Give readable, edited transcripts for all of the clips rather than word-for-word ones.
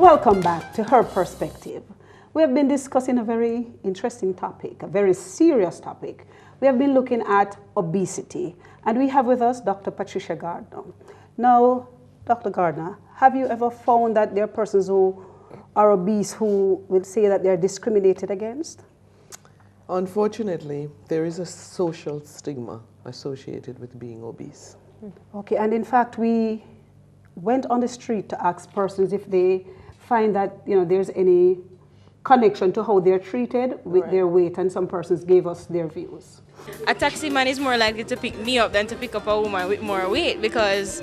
Welcome back to Her Perspective. We have been discussing a very interesting topic, a very serious topic. We have been looking at obesity, and we have with us Dr. Patricia Gardner. Now, Dr. Gardner, have you ever found that there are persons who are obese who will say that they're discriminated against? Unfortunately, there is a social stigma associated with being obese. Okay, and in fact, we went on the street to ask persons if they find that there's any connection to how they're treated with their weight, and some persons gave us their views. A taxi man is more likely to pick me up than to pick up a woman with more weight because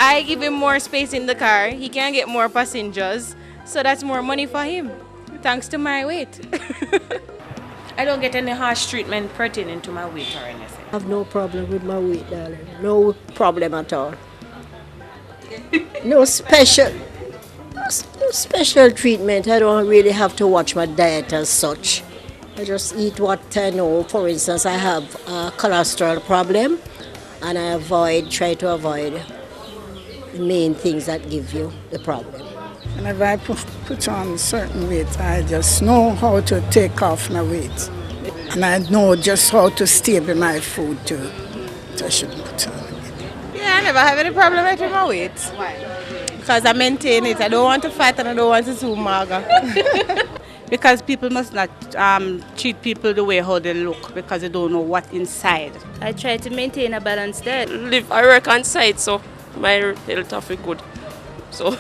I give him more space in the car, he can get more passengers, so that's more money for him, thanks to my weight. I don't get any harsh treatment pertaining to my weight or anything. I have no problem with my weight, darling. No problem at all. No special treatment. I don't really have to watch my diet as such. I just eat what I know. For instance, I have a cholesterol problem, and I try to avoid the main things that give you the problem. Whenever I put on certain weight, I just know how to take off my weight. And I know just how to stay with my food too. So I shouldn't put on weight. Yeah, I never have any problem with my weight. Why? Because I maintain it. I don't want to fat and I don't want to too mager. Because people must not treat people the way how they look because they don't know what inside. I try to maintain a balanced diet. I work on site, so my health of it good. So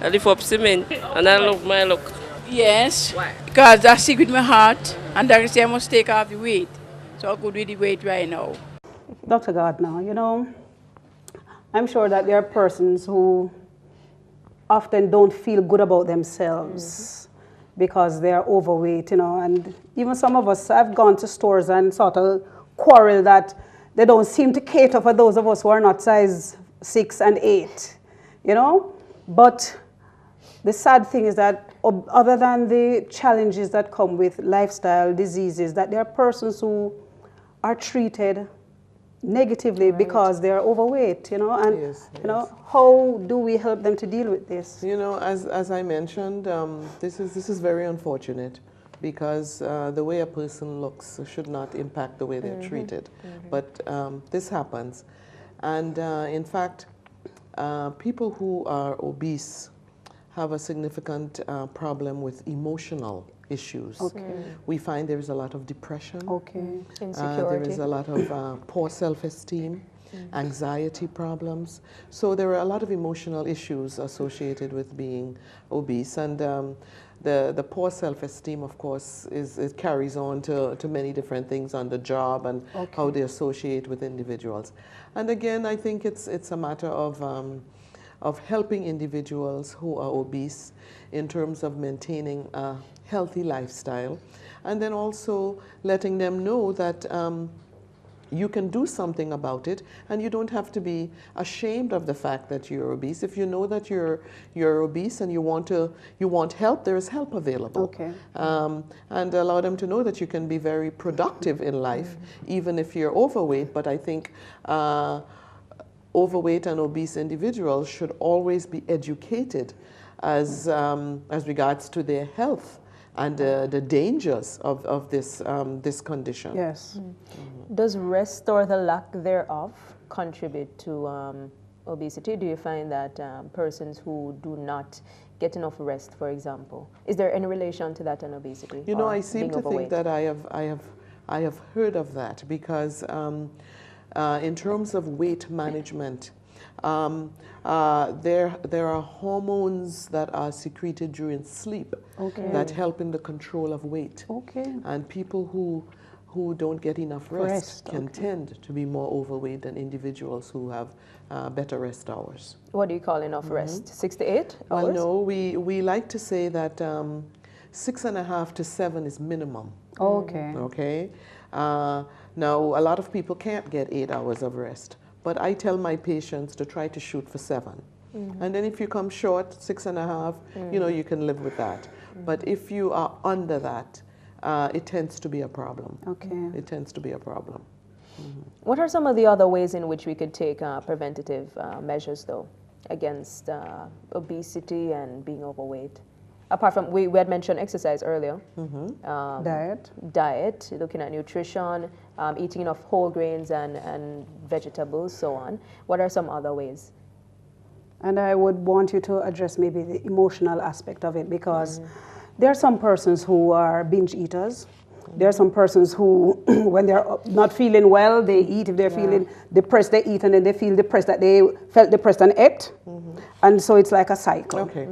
I live up cement and I love my look. Yes. Why? Because I sick with my heart and I say I must take off the weight. So I could with the weight right now. Dr. Gardner, I'm sure that there are persons who often don't feel good about themselves because they're overweight, and even some of us have gone to stores and sort of quarrel that they don't seem to cater for those of us who are not size 6 and 8, But the sad thing is that other than the challenges that come with lifestyle diseases, that there are persons who are treated negatively because they're overweight, and Yes. how do we help them to deal with this? As I mentioned, this is very unfortunate because the way a person looks should not impact the way they're treated. But this happens. And in fact, people who are obese have a significant problem with emotional issues. Okay. We find there is a lot of depression. Okay. There is a lot of poor self-esteem, anxiety problems. So there are a lot of emotional issues associated with being obese. And the poor self-esteem, of course, it carries on to many different things on the job and how they associate with individuals. And again, I think it's a matter of helping individuals who are obese in terms of maintaining a healthy lifestyle, and then also letting them know that you can do something about it, and you don't have to be ashamed of the fact that you're obese. If you know that you're obese and you want help, there is help available. Okay. And allow them to know that you can be very productive in life, even if you're overweight. But I think overweight and obese individuals should always be educated as regards to their health and the dangers of this condition. Yes. Does rest or the lack thereof contribute to obesity? Do you find that persons who do not get enough rest, for example, is there any relation to that and obesity? I seem to think that I have heard of that because in terms of weight management, there are hormones that are secreted during sleep that help in the control of weight. Okay. And people who don't get enough rest can tend to be more overweight than individuals who have better rest hours. What do you call enough rest? 6 to 8 hours? Well, no, we like to say that 6.5 to 7 is minimum. Okay. Okay. Now, a lot of people can't get 8 hours of rest, but I tell my patients to try to shoot for 7. And then if you come short, 6.5, you can live with that. But if you are under that, it tends to be a problem. Okay. It tends to be a problem. What are some of the other ways in which we could take preventative measures, though? against obesity and being overweight? Apart from, we had mentioned exercise earlier. Diet, looking at nutrition, eating enough whole grains and vegetables, so on. What are some other ways? And I would want you to address maybe the emotional aspect of it, because there are some persons who are binge eaters. There are some persons who, when they're not feeling well, they eat. If they're feeling depressed, they eat, and then they feel depressed that they felt depressed and ate. And so it's like a cycle. Okay.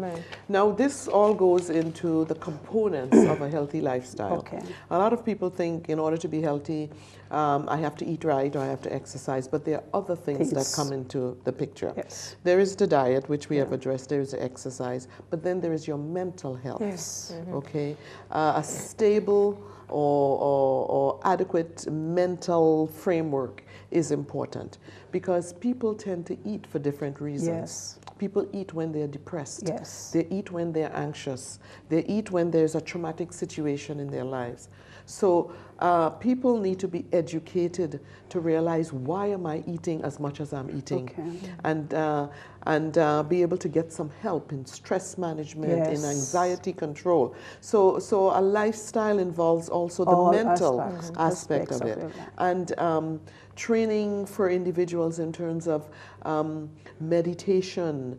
Now, this all goes into the components of a healthy lifestyle. Okay. A lot of people think in order to be healthy, I have to eat right or I have to exercise, but there are other things that come into the picture. Yes. There is the diet, which we have addressed. There is the exercise, but then there is your mental health. Yes. Okay. A stable or adequate mental framework is important, because people tend to eat for different reasons. Yes. People eat when they're depressed. Yes. They eat when they're anxious. They eat when there's a traumatic situation in their lives. So people need to be educated to realize, why am I eating as much as I'm eating? And be able to get some help in stress management, in anxiety control. So a lifestyle involves also the mental aspect of it. And training for individuals in terms of meditation,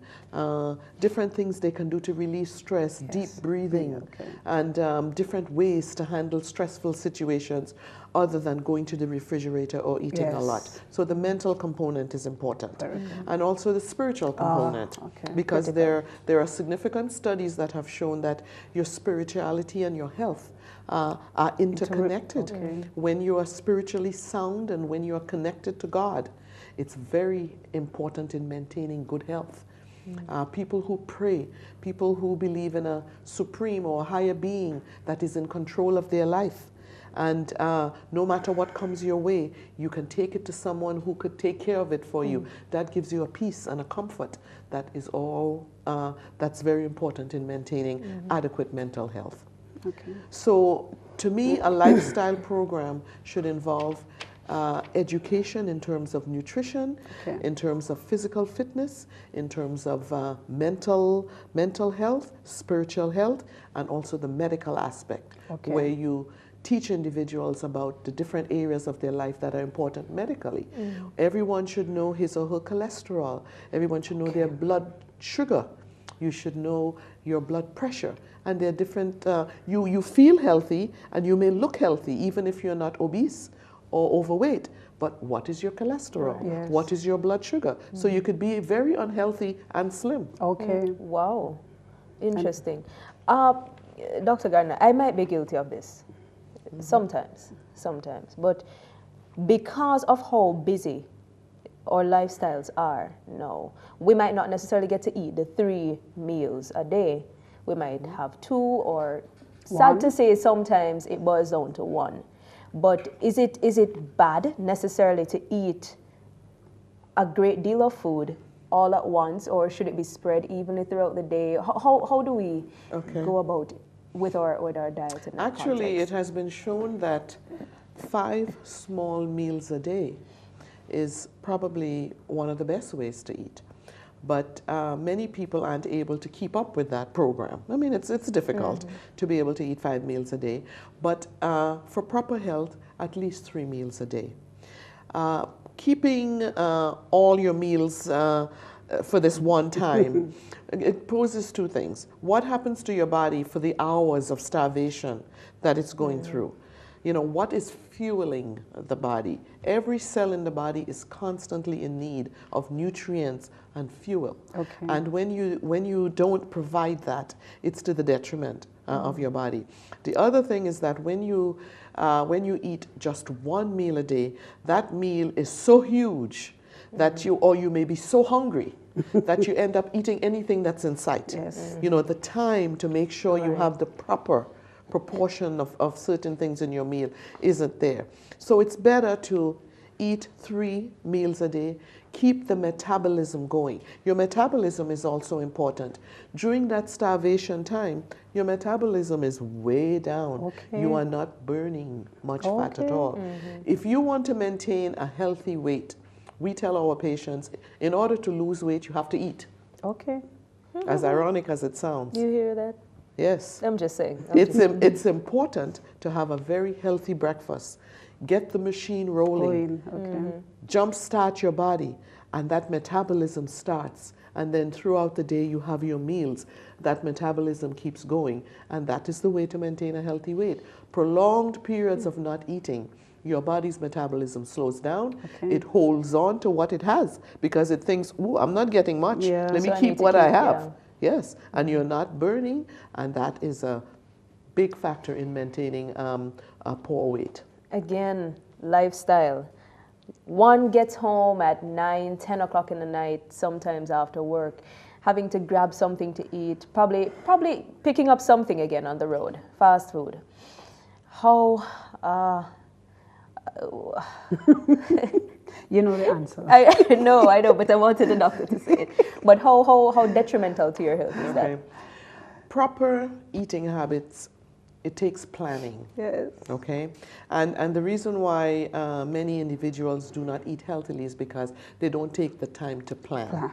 different things they can do to release stress, deep breathing, and different ways to handle stressful situations other than going to the refrigerator or eating a lot. So the mental component is important. And also the spiritual component, because there are significant studies that have shown that your spirituality and your health are interconnected. When you are spiritually sound and when you are connected to God, it's very important in maintaining good health. People who pray, people who believe in a supreme or higher being that is in control of their life. And no matter what comes your way, you can take it to someone who could take care of it for you. That gives you a peace and a comfort. That is all, that's very important in maintaining adequate mental health. So to me, a lifestyle program should involve education in terms of nutrition, in terms of physical fitness, in terms of mental health, spiritual health, and also the medical aspect, where you teach individuals about the different areas of their life that are important medically. Everyone should know his or her cholesterol. Everyone should know their blood sugar. You should know your blood pressure. And there are different, you feel healthy and you may look healthy even if you're not obese or overweight. But what is your cholesterol? What is your blood sugar? So you could be very unhealthy and slim. Wow. Interesting. Dr. Gardner, I might be guilty of this. Sometimes. But because of how busy our lifestyles are now, we might not necessarily get to eat the 3 meals a day. We might have 2, or sad to say, sometimes it boils down to 1. But is it bad necessarily to eat a great deal of food all at once, or should it be spread evenly throughout the day? How do we go about it with our diet? Actually, it has been shown that 5 small meals a day is probably one of the best ways to eat. But many people aren't able to keep up with that program. I mean, it's difficult to be able to eat 5 meals a day. But for proper health, at least 3 meals a day. Keeping all your meals for this one time, it poses 2 things. What happens to your body for the hours of starvation that it's going through? You know, what is fueling the body? Every cell in the body is constantly in need of nutrients and fuel. And when you don't provide that, it's to the detriment of your body. The other thing is that when you eat just 1 meal a day, that meal is so huge that you may be so hungry that you end up eating anything that's in sight. You know, the time to make sure you have the proper proportion of certain things in your meal isn't there. So it's better to eat 3 meals a day, keep the metabolism going. Your metabolism is also important. During that starvation time, your metabolism is way down. You are not burning much fat at all. If you want to maintain a healthy weight, we tell our patients, in order to lose weight, you have to eat. Okay. As ironic as it sounds. You hear that? Yes. I'm just saying. It's important to have a very healthy breakfast. Get the machine rolling. Okay. Jumpstart your body, and that metabolism starts. And then throughout the day, you have your meals. That metabolism keeps going, and that is the way to maintain a healthy weight. Prolonged periods of not eating, your body's metabolism slows down. Okay. It holds on to what it has because it thinks, "Ooh, I'm not getting much. Yeah. Let me So I keep need to what I keep, have." yeah. Yes, and you're not burning, and that is a big factor in maintaining a poor weight. Again, lifestyle. One gets home at 9, 10 o'clock in the night, sometimes after work, having to grab something to eat, probably picking up something again on the road, fast food. How, You know the answer. I know, but I wanted the doctor to say it. But how detrimental to your health is that? Proper eating habits, it takes planning. Yes. Okay, and the reason why many individuals do not eat healthily is because they don't take the time to plan.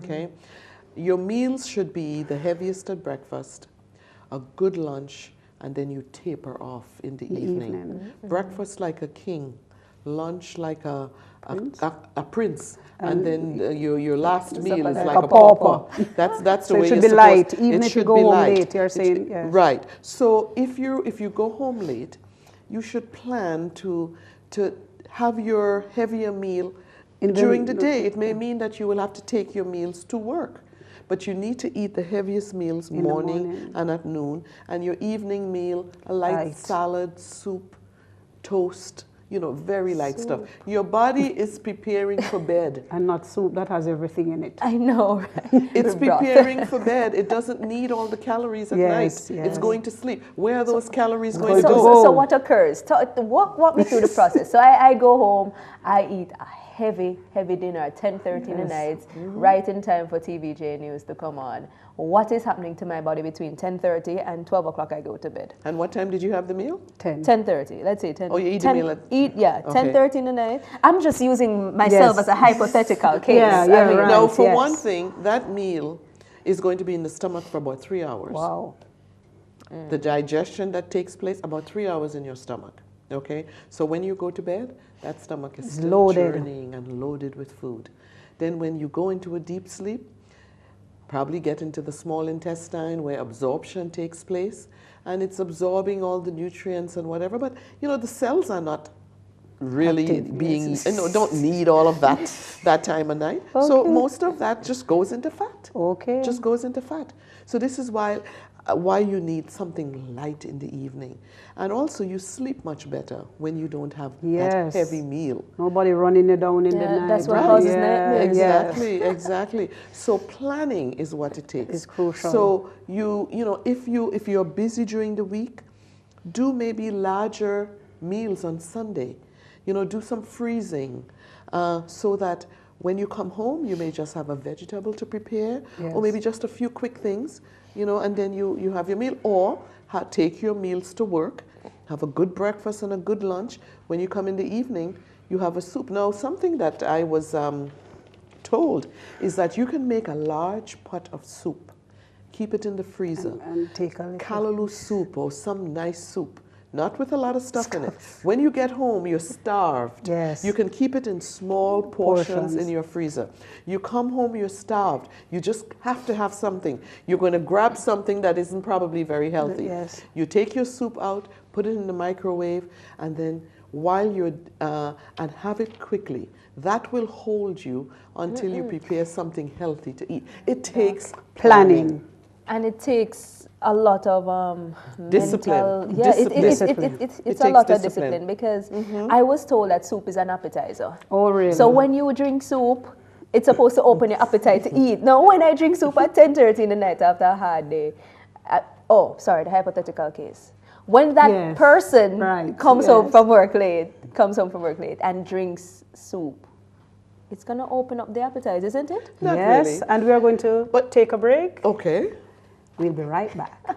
Okay, your meals should be the heaviest at breakfast, a good lunch, and then you taper off in the evening. Breakfast like a king, lunch like a prince, and then your last meal is like a pauper. That's the So way it should you're be light, supposed- even it if you should go be home light. late, you're saying, yes. Right. So if you go home late, you should plan to have your heavier meal during the day. It may mean that you will have to take your meals to work, but you need to eat the heaviest meals morning and at noon, and your evening meal, a light salad, soup, toast, very light stuff. Your body is preparing for bed. And not soup that has everything in it. I know, right? It's preparing for bed. It doesn't need all the calories at night. Yes. It's going to sleep. Where are those calories going to go? So what occurs? Walk me through the process. So I go home, I eat a heavy dinner at 10:30 in the night, right in time for TVJ News to come on. What is happening to my body between 10:30 and 12 o'clock I go to bed? And what time did you have the meal? 10:30. Let's say 10. Oh, you eat the meal at... 10:30 in the night. I'm just using myself as a hypothetical case. Right. Now, for one thing, that meal is going to be in the stomach for about 3 hours. Wow. The digestion that takes place, about 3 hours in your stomach. Okay? So when you go to bed, that stomach is still loaded. churning and loaded with food. Then when you go into a deep sleep, probably get into the small intestine where absorption takes place, and it's absorbing all the nutrients and whatever, but the cells are not really being, don't need all of that time of night. Okay. So most of that just goes into fat. Okay. Just goes into fat. So this is why you need something light in the evening. And also you sleep much better when you don't have that heavy meal. Nobody running it down in the night. That's what causes nightmares. Exactly. So planning is what it takes. It's crucial. So if you're busy during the week, do maybe larger meals on Sunday. Do some freezing so that when you come home, you may just have a vegetable to prepare, or maybe just a few quick things, and then you have your meal, or take your meals to work, have a good breakfast and a good lunch. When you come in the evening, you have a soup. Now, something that I was told is that you can make a large pot of soup, keep it in the freezer, and take a little callaloo soup or some nice soup. Not with a lot of stuff in it. When you get home, you're starved. Yes. You can keep it in small portions in your freezer. You come home, you're starved. You just have to have something. You're going to grab something that isn't probably very healthy. Yes. You take your soup out, put it in the microwave, and then while you're, and have it quickly. That will hold you until you prepare something healthy to eat. It takes planning. And it takes a lot of discipline. It's a lot of discipline because I was told that soup is an appetizer. Oh, really? So when you drink soup, it's supposed to open your appetite to eat. Now, when I drink soup at 10:30 in the night after a hard day, the hypothetical case. When that person comes home from work late, and drinks soup, it's going to open up the appetite, isn't it? Not really. And we are going to take a break. Okay. We'll be right back.